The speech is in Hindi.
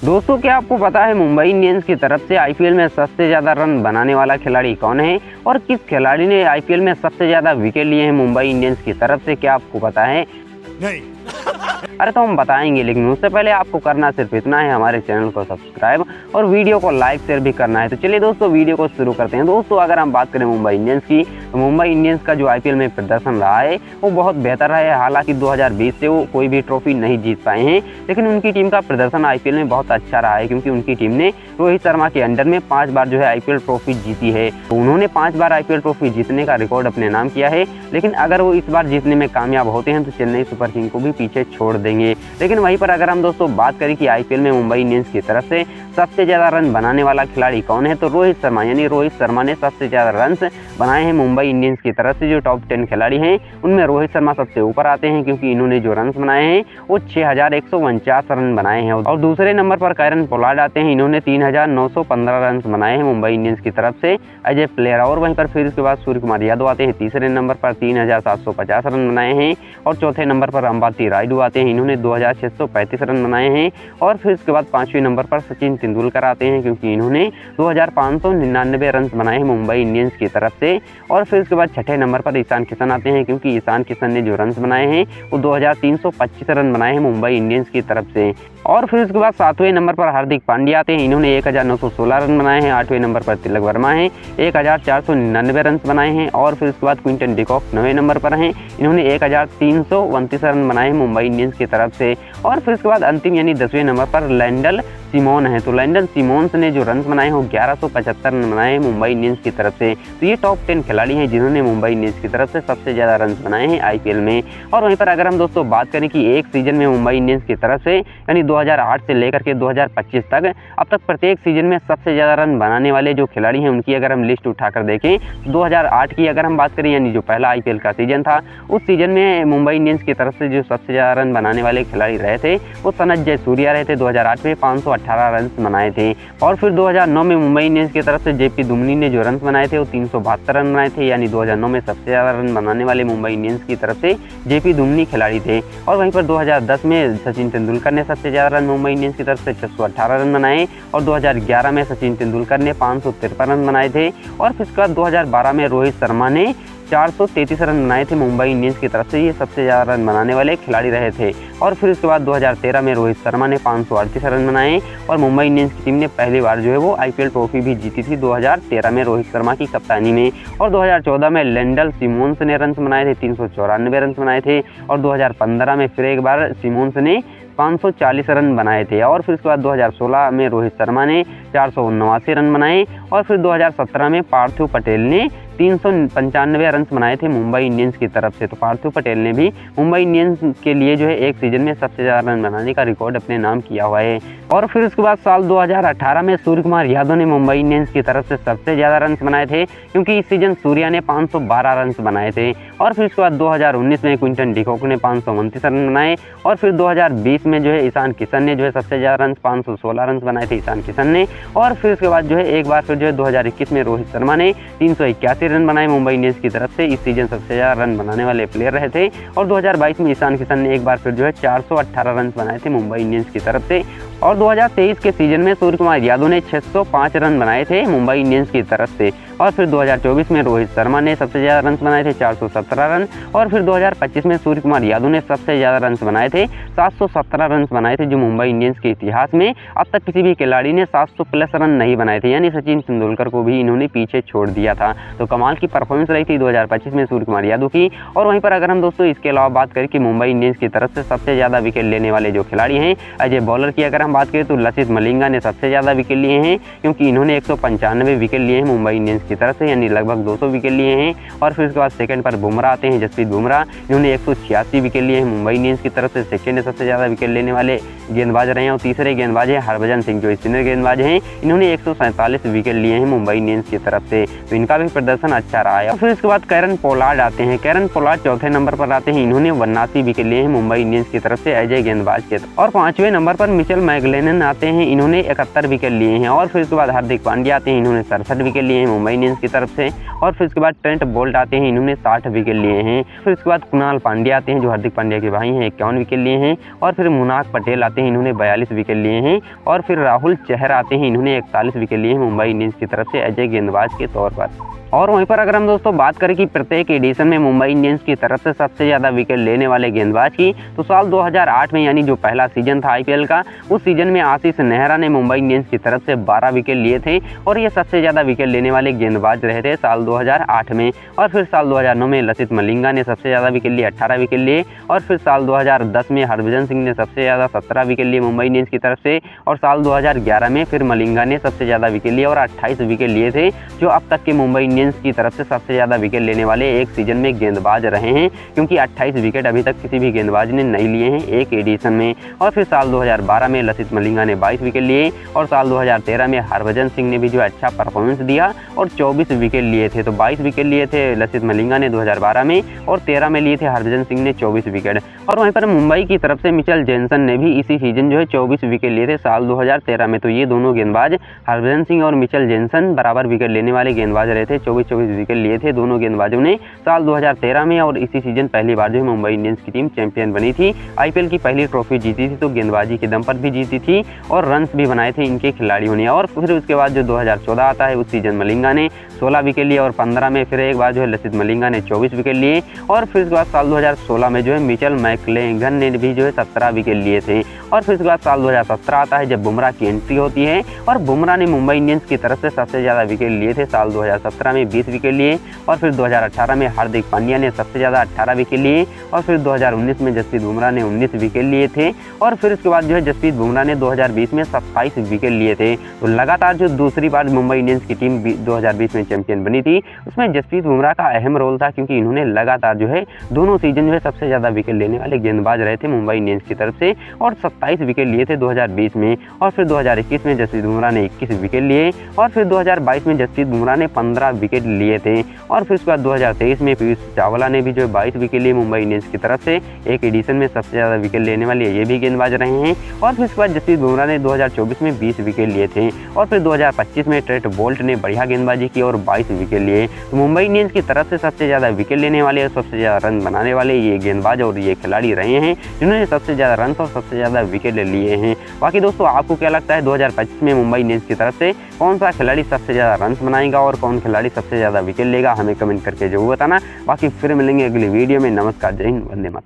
दोस्तों क्या आपको पता है मुंबई इंडियंस की तरफ से आईपीएल में सबसे ज़्यादा रन बनाने वाला खिलाड़ी कौन है और किस खिलाड़ी ने आईपीएल में सबसे ज़्यादा विकेट लिए हैं मुंबई इंडियंस की तरफ से? क्या आपको पता है? नहीं। अरे तो हम बताएंगे, लेकिन उससे पहले आपको करना सिर्फ इतना है, हमारे चैनल को सब्सक्राइब और वीडियो को लाइक शेयर भी करना है। तो चलिए दोस्तों वीडियो को शुरू करते हैं। दोस्तों अगर हम बात करें मुंबई इंडियंस की, तो मुंबई इंडियंस का जो आईपीएल में प्रदर्शन रहा है वो बहुत बेहतर रहा है। हालांकि 2020 से वो कोई भी ट्रॉफी नहीं जीत पाए हैं, लेकिन उनकी टीम का प्रदर्शन आईपीएल में बहुत अच्छा रहा है, क्योंकि उनकी टीम ने रोहित शर्मा के अंडर में 5 बार जो है आईपीएल ट्रॉफी जीती है। तो उन्होंने 5 बार आईपीएल ट्रॉफी जीतने का रिकॉर्ड अपने नाम किया है। लेकिन अगर वो इस बार जीतने में कामयाब होते हैं तो चेन्नई सुपर किंग को भी पीछे छोड़ देंगे। लेकिन वहीं पर अगर हम दोस्तों बात करें कि आईपीएल में मुंबई इंडियंस की तरफ से सबसे ज़्यादा रन बनाने वाला खिलाड़ी कौन है, तो रोहित शर्मा, यानी रोहित शर्मा ने सबसे ज़्यादा रन्स बनाए हैं मुंबई इंडियंस की तरफ से। जो टॉप 10 खिलाड़ी हैं उनमें रोहित शर्मा सबसे ऊपर आते हैं, क्योंकि इन्होंने जो रन्स बनाए हैं वो 6149 रन बनाए हैं। और दूसरे नंबर पर कैरन पोलार्ड आते हैं, इन्होंने 3915 रन बनाए हैं मुंबई इंडियंस की तरफ से एज ए प्लेयर। और वहीं पर फिर उसके बाद सूर्य कुमार यादव आते हैं तीसरे नंबर पर, 3750 रन बनाए हैं। और चौथे नंबर पर अंबाती रायडू आते हैं, इन्होंने 2635 रन बनाए हैं। और फिर उसके बाद 5वें नंबर पर सचिन तेंदुलकर आते हैं, क्योंकि इन्होंने 2599 रन बनाए हैं मुंबई इंडियंस की तरफ से। और फिर उसके बाद 6ठे नंबर पर ईशान किशन आते हैं, क्योंकि ईशान किशन ने जो रन बनाए हैं वो 2325 रन बनाए हैं मुंबई इंडियंस की तरफ से। और फिर उसके बाद 7वें नंबर पर हार्दिक पांड्या आते हैं, इन्होंने 1916 रन बनाए हैं। 8वें नंबर पर तिलक वर्मा हैं, 1499 रन बनाए हैं। और फिर उसके बाद क्विंटन डिकॉक 9वें नंबर पर हैं, इन्होंने 1329 रन बनाए हैं मुंबई इंडियंस की तरफ से। और फिर उसके बाद अंतिम यानी 10वें नंबर पर लैंडल सिमोन है, तो लैंडल सिमोन्स ने जो रन बनाए हैं वो 1175 रन बनाए हैं मुंबई इंडियंस की तरफ से। तो ये टॉप 10 खिलाड़ी हैं जिन्होंने मुंबई इंडियंस की तरफ से सबसे ज़्यादा रन बनाए हैं आईपीएल में। और वहीं पर अगर हम दोस्तों बात करें कि एक सीजन में मुंबई इंडियंस की तरफ से यानी 2008 से लेकर के 2025 तक अब तक प्रत्येक सीजन में सबसे ज़्यादा रन बनाने वाले जो खिलाड़ी हैं उनकी अगर हम लिस्ट उठाकर देखें, 2008 की अगर हम बात करें यानी जो पहला आईपीएल का सीजन था, उस सीजन में मुंबई इंडियंस की तरफ से जो सबसे ज़्यादा रन बनाने वाले खिलाड़ी रहे थे वो सनत जयसूर्या रहे थे। 2008 में 518 रन बनाए थे। और फिर 2009 में मुंबई इंडियंस की तरफ से जेपी दुमनी ने जो रन बनाए थे वो 372 रन बनाए थे, यानी 2009 में सबसे ज़्यादा रन बनाने वाले मुंबई इंडियंस की तरफ से जेपी दुमनी खिलाड़ी थे। और वहीं पर 2010 में सचिन तेंदुलकर ने सबसे ज़्यादा रन मुंबई इंडियंस की तरफ से 618 रन बनाए। और 2011 में सचिन तेंदुलकर ने 553 रन बनाए थे। और फिर उसके बाद 2012 में रोहित शर्मा ने 433 रन बनाए थे मुंबई इंडियंस की तरफ से। ये सबसे ज़्यादा रन बनाने वाले खिलाड़ी रहे थे। और फिर उसके बाद 2013 में रोहित शर्मा ने 538 रन बनाए और मुंबई इंडियंस की टीम ने पहली बार जो है वो आईपीएल ट्रॉफी भी जीती थी 2013 में रोहित शर्मा की कप्तानी में। और 2014 में लैंडल सिमोन्स ने रन बनाए थे, 394 रन बनाए थे। और 2015 में फिर एक बार सिमोन्स ने 540 रन बनाए थे। और फिर उसके बाद 2016 में रोहित शर्मा ने 479 रन बनाए। और फिर 2017 में पार्थिव पटेल ने 395 रन बनाए थे मुंबई इंडियंस की तरफ से। तो पार्थिव पटेल ने भी मुंबई इंडियंस के लिए जो है एक सीजन में सबसे ज़्यादा रन बनाने का रिकॉर्ड अपने नाम किया हुआ है। और फिर उसके बाद साल 2018 में सूर्य कुमार यादव ने मुंबई इंडियंस की तरफ से सबसे ज़्यादा रन बनाए थे, क्योंकि इस सीजन सूर्या ने 512 रन बनाए थे। और फिर उसके बाद 2019 में क्विंटन डिकॉक ने 529 रन बनाए। और फिर 2020 में जो है ईशान किशन ने जो है सबसे ज़्यादा रन 516 रन बनाए थे ईशान किशन ने। और फिर उसके बाद जो है एक बार फिर जो है 2021 में रोहित शर्मा ने 381 रन बनाए मुंबई इंडियंस की तरफ से। इस सीजन सबसे ज़्यादा रन बनाने वाले प्लेयर रहे थे। और 2022 में ईशान किशन ने एक बार फिर जो है 418 रन बनाए थे मुंबई इंडियंस की तरफ से। और 2023 के सीजन में सूर्य कुमार यादव ने 605 रन बनाए थे मुंबई इंडियंस की तरफ से। और फिर 2024 में रोहित शर्मा ने सबसे ज़्यादा रन बनाए थे 417 रन। और फिर 2025 में सूर्य कुमार यादव ने सबसे ज़्यादा रन बनाए थे 717 रन बनाए थे, जो मुंबई इंडियंस के इतिहास में अब तक किसी भी खिलाड़ी ने 700 प्लस रन नहीं बनाए थे, यानी सचिन तेंदुलकर को भी इन्होंने पीछे छोड़ दिया था। तो कमाल की परफॉर्मेंस रही थी 2025 में सूर्य कुमार यादव की। और वहीं पर अगर हम दोस्तों इसके अलावा बात करें कि मुंबई इंडियंस की तरफ से सबसे ज़्यादा विकेट लेने वाले जो खिलाड़ी हैं एज ए बॉलर की अगर हम बात करें तो लसित मलिंगा ने सबसे ज़्यादा विकेट लिए हैं, क्योंकि इन्होंने 195 विकेट लिए हैं मुंबई इंडियंस की तरफ से, यानी लगभग 200 विकेट लिए हैं। और फिर उसके बाद सेकंड पर बुमराह आते हैं, जसप्रीत बुमराह, इन्होंने 186 विकेट लिए हैं मुंबई इंडियंस की तरफ से। सेकंड सबसे ज़्यादा विकेट लेने वाले गेंदबाज रहे हैं। और तीसरे गेंदबाज हैं हरभजन सिंह, जो स्पिनर गेंदबाज हैं, इन्होंने 147 विकेट लिए हैं मुंबई इंडियंस की तरफ से। तो इनका भी प्रदर्शन अच्छा रहा है। और फिर उसके बाद कैरन पोलार्ड आते हैं। कैरन पोलार्ड चौथे नंबर पर आते हैं, इन्होंने 89 विकेट लिए हैं मुंबई इंडियंस की तरफ से एज ए गेंदबाज के। और 5वें नंबर पर मिचेल मैगलेनन आते हैं, इन्होंने 71 विकेट लिए हैं। और फिर उसके बाद हार्दिक पांड्या आते हैं, इन्होंने 67 विकेट लिए हैं मुंबई इंडियंस की तरफ से। और फिर उसके बाद ट्रेंट बोल्ट आते हैं, इन्होंने 60 विकेट लिए हैं। फिर उसके बाद कुणाल पांड्या आते हैं जो हार्दिक पांड्या के भाई हैं, 51 विकेट लिए हैं। और फिर मुनाक पटेल आते हैं, इन्होंने 42 विकेट लिए हैं। और फिर राहुल चहर आते हैं, इन्होंने 41 विकेट लिए हैं मुंबई इंडियंस की तरफ से एज ए गेंदबाज के तौर पर। और वहीं पर अगर हम दोस्तों बात करें कि प्रत्येक एडिशन में मुंबई इंडियंस की तरफ से सबसे ज़्यादा विकेट लेने वाले गेंदबाज की, तो साल 2008 में यानी जो पहला सीजन था आईपीएल का, उस सीजन में आशीष नेहरा ने मुंबई इंडियंस की तरफ से 12 विकेट लिए थे और ये सबसे ज़्यादा विकेट लेने वाले गेंदबाज रहे थे साल 2008 में। और फिर साल 2009 में लसित मलिंगा ने सबसे ज़्यादा विकेट लिए, 18 विकेट लिए। और फिर साल 2010 में हरभजन सिंह ने सबसे ज़्यादा 17 विकेट लिए मुंबई इंडियंस की तरफ से। और साल 2011 में फिर मलिंगा ने सबसे ज़्यादा विकेट लिए और 28 विकेट लिए थे, जो अब तक के मुंबई इंडियंस की तरफ से सबसे ज़्यादा विकेट लेने वाले एक सीजन में गेंदबाज रहे हैं, क्योंकि 28 विकेट अभी तक किसी भी गेंदबाज ने नहीं लिए हैं एक एडिशन में। और फिर साल 2012 में लसित मलिंगा ने 22 विकेट लिए और साल 2013 में हरभजन सिंह ने भी जो अच्छा परफॉर्मेंस दिया और 24 विकेट लिए थे। तो 22 विकेट लिए थे लसित मलिंगा ने 2012 में और 13 में लिए थे हरभजन सिंह ने 24 विकेट। और वहीं पर मुंबई की तरफ से मिचेल जेनसन ने भी इसी सीजन जो है 24 विकेट लिए थे साल 2013 में। तो ये दोनों गेंदबाज हरभजन सिंह और मिचेल जेनसन बराबर विकेट लेने वाले गेंदबाज रहे थे, 24-24 विकेट लिए थे दोनों गेंदबाजों ने साल 2013 में। और इसी सीजन पहली बार जो है मुंबई इंडियंस की टीम चैंपियन बनी थी, आईपीएल की पहली ट्रॉफी जीती थी, तो गेंदबाजी के दम पर भी जीती थी और रन्स भी बनाए थे इनके खिलाड़ियों ने। और फिर उसके बाद जो 2014 आता है, उस सीजन मलिंगा ने 16 विकेट लिए और 15 में फिर एक बार जो है लसित मलिंगा ने 24 विकेट लिए। और फिर उसके बाद साल 2016 में जो है मिचेल मैकलेगन ने भी जो है 17 विकेट लिए थे। और फिर उसके बाद साल 2017 आता है जब बुमराह की एंट्री होती है और बुमराह ने मुंबई इंडियंस की तरफ से सबसे ज़्यादा विकेट लिए थे साल 2017 में 20 विकेट लिए। और फिर 2018 में हार्दिक पांड्या ने सबसे ज़्यादा 18 विकेट लिए। और फिर 2019 में जसप्रीत बुमराह ने 19 विकेट लिए थे। और फिर उसके बाद जो है जसप्रीत बुमराह ने 2020 में 27 विकेट लिए थे। तो लगातार जो दूसरी बार मुंबई इंडियंस की टीम 2020 में चैंपियन बनी थी, उसमें जसप्रीत बुमराह का अहम रोल था, क्योंकि इन्होंने लगातार जो है दोनों सीजन जो है सबसे ज़्यादा विकेट लेने वाले गेंदबाज रहे थे मुंबई इंडियंस की तरफ से और 27 विकेट लिए थे 2020 में। और फिर 2021 में जसप्रीत बुमराह ने 21 विकेट लिए और फिर 2022 में जसप्रीत बुमराह ने 15 विकेट लिए थे। और फिर उसके बाद 2023 में पीयूष चावला ने भी जो 22 विकेट लिए मुंबई इंडियंस की तरफ से, एक एडिशन में सबसे ज़्यादा विकेट लेने वाले ये भी गेंदबाज रहे हैं। और फिर उसके बाद जसप्रीत बुमराह ने 2024 में 20 विकेट लिए थे। और फिर 2025 में ट्रेंट बोल्ट ने बढ़िया गेंदबाजी की और 22 विकेट लिए। तो मुंबई इंडियंस की तरफ से सबसे ज़्यादा विकेट लेने वाले और सबसे ज़्यादा रन बनाने वाले ये गेंदबाज और ये खिलाड़ी रहे हैं, जिन्होंने सबसे ज़्यादा रन और सबसे ज़्यादा विकेट लिए हैं। बाकी दोस्तों आपको क्या लगता है 2025 में मुंबई इंडियंस की तरफ से कौन सा खिलाड़ी सबसे ज़्यादा रन बनाएगा और कौन खिलाड़ी सबसे ज़्यादा विकेट लेगा, हमें कमेंट करके जरूर बताना। बाकी फिर मिलेंगे अगली वीडियो में। नमस्कार, जय हिंद, वंदे मातरम।